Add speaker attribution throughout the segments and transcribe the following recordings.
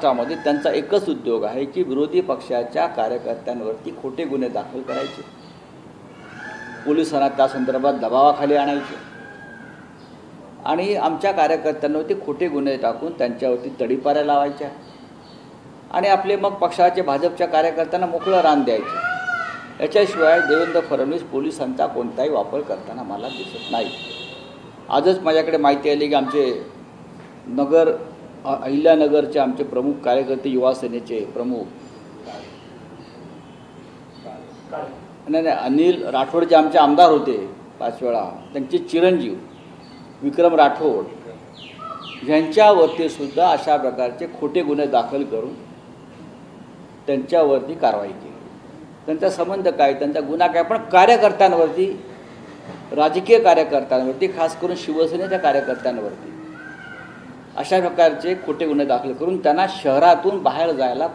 Speaker 1: महाराष्ट्रामध्ये त्यांचा एकच उद्योग आहे की विरोधी पक्षाच्या कार्यकर्त्यांवरती खोटे गुन्हे दाखल करायचे, पोलिसांना त्या संदर्भात दबावाखाली आणायचे आणि आमच्या कार्यकर्त्यांवरती खोटे गुन्हे टाकून त्यांच्यावरती तडीपाऱ्या लावायच्या आणि आपले मग पक्षाचे भाजपच्या कार्यकर्त्यांना मोकळं रान द्यायचे। याच्याशिवाय देवेंद्र फडणवीस पोलिसांचा कोणताही वापर करताना मला दिसत नाही। आजच माझ्याकडे माहिती आली की आमचे अहिल्यानगरचे आमचे प्रमुख कार्यकर्ते, युवा सेनेचे प्रमुख नाही अनिल राठोड जे आमचे आमदार होते 5 वेळा, त्यांचे चिरंजीव विक्रम राठोड यांच्यावरती सुद्धा अशा प्रकारचे खोटे गुन्हे दाखल करून त्यांच्यावरती कारवाई केली। त्यांचा संबंध काय, त्यांचा गुन्हा काय, पण कार्यकर्त्यांवरती, राजकीय कार्यकर्त्यांवरती, खास करून शिवसेनेच्या कार्यकर्त्यांवरती अशा प्रकारचे खोटे गुन्हे दाखल करून त्यांना शहरातून बाहेर जायला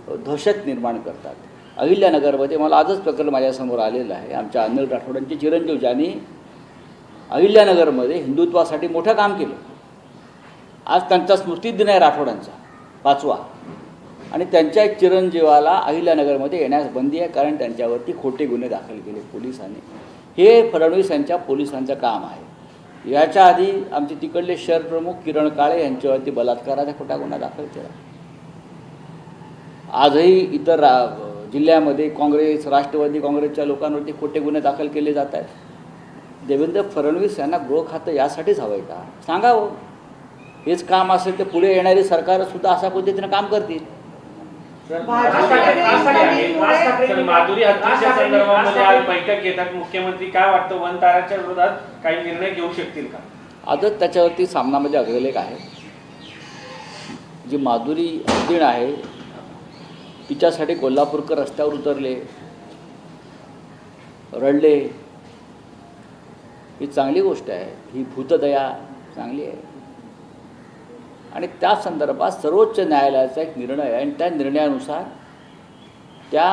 Speaker 1: दहशत निर्माण करतात। अहिल्यानगरमध्ये मला आजच प्रकरण माझ्यासमोर आलेलं आहे। आमच्या अनिल राठोडांचे चिरंजीव ज्यांनी अहिल्यानगरमध्ये हिंदुत्वासाठी मोठं काम केलं, आज त्यांचा स्मृतिदिन आहे राठोडांचा 5वा, आणि त्यांच्या चिरंजीवाला अहिल्यानगरमध्ये येण्यास बंदी आहे कारण त्यांच्यावरती खोटे गुन्हे दाखल केले पोलिसांनी। हे फडणवीस यांच्या पोलिसांचं काम आहे। याच्या आधी आमचे तिकडले शहर प्रमुख किरण काळे यांच्यावरती बलात्काराचा खोटा गुन्हा दाखल केला। आजही इतर जिल्ह्यामध्ये काँग्रेस, राष्ट्रवादी काँग्रेसच्या लोकांवरती खोटे गुन्हे दाखल केले जात आहेत। देवेंद्र फडणवीस यांना गृह खातं यासाठीच हवं आहे का? सांगावं। हेच काम असेल तर पुढे येणारी सरकारसुद्धा अशा पद्धतीनं काम करतील।
Speaker 2: माधुरी हत्येच्या संदर्भामध्ये आज बैठक घेतात मुख्यमंत्री, काय वाटतं वनताराच्या विरोधात काही निर्णय घेऊ शकतील का?
Speaker 1: आजच त्याच्यावरती सामनामध्ये अग्रलेख आहे। जी माधुरी हत्तीण आहे तिच्यासाठी कोल्हापूरकर रस्त्यावर उतरले, रडले, ही चांगली गोष्ट आहे, ही भूतदया चांगली आहे आणि त्या संदर्भात सर्वोच्च न्यायालयाचा एक निर्णय आहे आणि त्या निर्णयानुसार त्या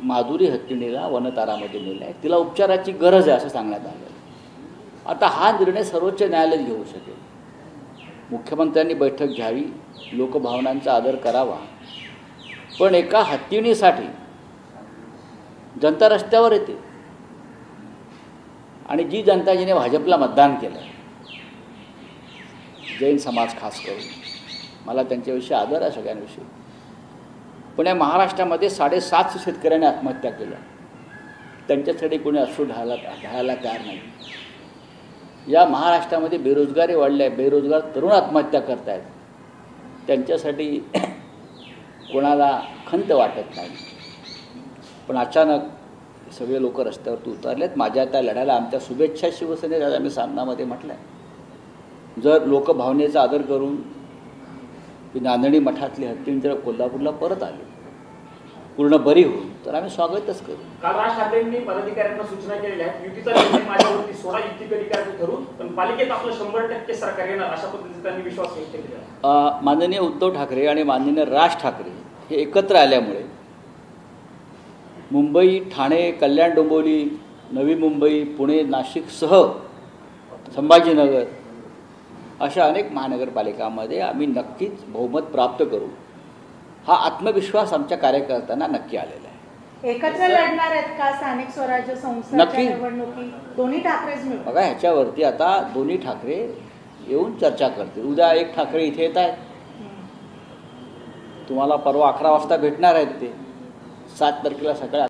Speaker 1: माधुरी हत्तीणीला वनतारामध्ये नेलं आहे, तिला उपचाराची गरज आहे असं सांगण्यात आलं। आता हा निर्णय सर्वोच्च न्यायालय घेऊ शकेल। मुख्यमंत्र्यांनी बैठक घ्यावी, लोकभावनांचा आदर करावा, पण एका हत्तीणीसाठी जनता रस्त्यावर येते आणि जी जनता जिने भाजपला मतदान केलं, जैन समाज खास करून, मला त्यांच्याविषयी आदर आहे सगळ्यांविषयी, पण या महाराष्ट्रामध्ये 750 शेतकऱ्यांनी आत्महत्या केल्या, त्यांच्यासाठी कोणी अश्रू ढाळायला तयार नाही। या महाराष्ट्रामध्ये बेरोजगारी वाढली आहे, बेरोजगार तरुण आत्महत्या करत आहेत, त्यांच्यासाठी कोणाला खंत वाटत नाही। पण अचानक सगळे लोक रस्त्यावरती उतरलेत। माझ्या त्या लढ्याला आमच्या शुभेच्छा शिवसेनेत आम्ही सामनामध्ये म्हटलं आहे, जर लोकभावनेचा आदर करून ही नांदणी मठातली हत्तीण जर कोल्हापूरला परत आली पूर्ण बरी होऊन, तर आम्ही स्वागतच करू।
Speaker 2: काल राज ठाकरेंनी पदाधिकाऱ्यांना सूचना केलेल्या आहेत, युतीचा निर्णय माझ्यावरती 16 युती कधी करायचं ठरवून, पण पालिकेत आपलं 100% सरकार येणार अशा पद्धतीने त्यांनी विश्वास व्यक्त केला।
Speaker 1: माननीय उद्धव ठाकरे आणि माननीय राज ठाकरे हे एकत्र आल्यामुळे मुंबई, ठाणे, कल्याण डोंबिवली, नवी मुंबई, पुणे, नाशिकसह संभाजीनगर अशा अनेक महानगरपालिकांमध्ये आम्ही नक्कीच बहुमत प्राप्त करू, हा आत्मविश्वास आमच्या कार्यकर्त्यांना नक्की आलेला आहे।
Speaker 3: एकत्र लढणार आहेत का स्थानिक स्वराज्य संस्थांच्या निवडणुकी? दोन्ही ठाकरेच मिळून
Speaker 1: बघा, ह्याच्यावरती आता दोन्ही ठाकरे येऊन चर्चा करतील। उद्या एक ठाकरे इथे येत आहेत, तुम्हाला परवा 11 वाजता भेटणार आहेत, ते 7 तारखेला सकाळी